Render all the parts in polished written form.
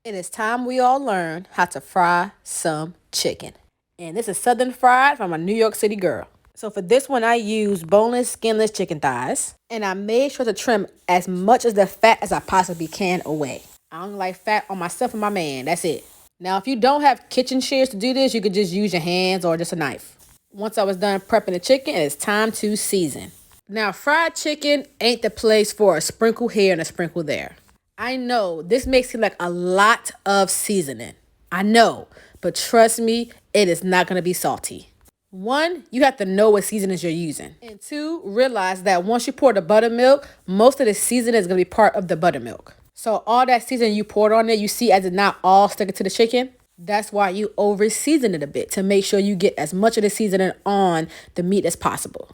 It is time we all learn how to fry some chicken. And this is Southern Fried from a New York City girl. So for this one, I use boneless, skinless chicken thighs. And I made sure to trim as much of the fat as I possibly can away. I don't like fat on myself and my man. That's it. Now, if you don't have kitchen shears to do this, you could just use your hands or just a knife. Once I was done prepping the chicken, it's time to season. Now, fried chicken ain't the place for a sprinkle here and a sprinkle there. I know this makes it seem like a lot of seasoning. I know, but trust me, it is not going to be salty. One, you have to know what seasonings you're using. And two, realize that once you pour the buttermilk, most of the seasoning is going to be part of the buttermilk. So all that seasoning you poured on it, you see as it not all sticking to the chicken. That's why you over season it a bit to make sure you get as much of the seasoning on the meat as possible.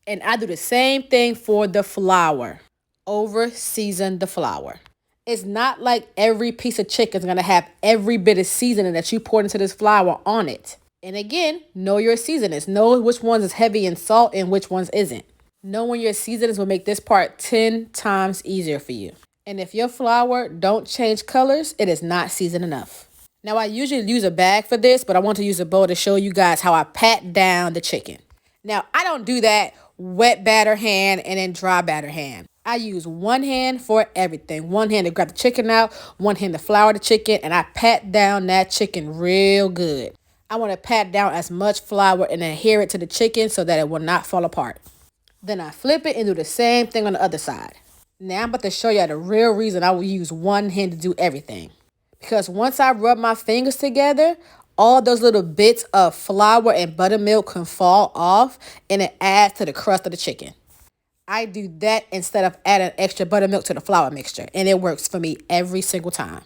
And I do the same thing for the flour. Over season the flour. It's not like every piece of chicken is going to have every bit of seasoning that you poured into this flour on it. And again, know your seasonings. Know which ones is heavy in salt and which ones isn't. Knowing your seasonings will make this part 10 times easier for you. And if your flour don't change colors, it is not seasoned enough. Now, I usually use a bag for this, but I want to use a bowl to show you guys how I pat down the chicken. Now, I don't do that wet batter hand and then dry batter hand. I use one hand for everything. One hand to grab the chicken out, one hand to flour the chicken, and I pat down that chicken real good. I want to pat down as much flour and adhere it to the chicken so that it will not fall apart. Then I flip it and do the same thing on the other side. Now I'm about to show you the real reason I will use one hand to do everything. Because once I rub my fingers together, all those little bits of flour and buttermilk can fall off and it adds to the crust of the chicken. I do that instead of adding extra buttermilk to the flour mixture, and it works for me every single time.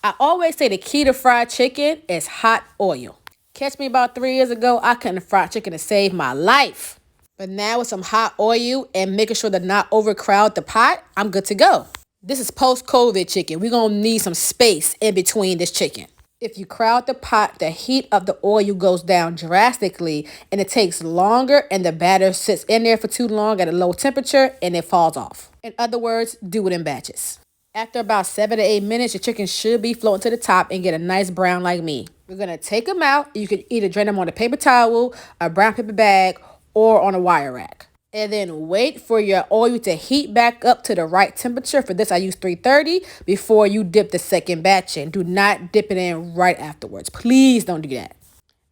I always say the key to fried chicken is hot oil. Catch me about 3 years ago, I couldn't fry chicken to save my life. But now with some hot oil and making sure to not overcrowd the pot, I'm good to go. This is post-COVID chicken. We're going to need some space in between this chicken. If you crowd the pot, the heat of the oil goes down drastically and it takes longer and the batter sits in there for too long at a low temperature and it falls off. In other words, do it in batches. After about 7 to 8 minutes, your chicken should be floating to the top and get a nice brown like me. We're going to take them out. You can either drain them on a paper towel, a brown paper bag, or on a wire rack. And then wait for your oil to heat back up to the right temperature. For this, I use 330 before you dip the second batch in. Do not dip it in right afterwards. Please don't do that.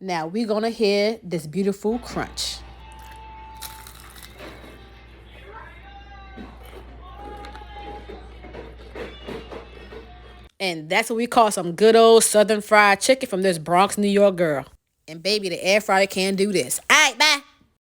Now, we're going to hear this beautiful crunch. And that's what we call some good old Southern fried chicken from this Bronx, New York girl. And baby, the air fryer can do this.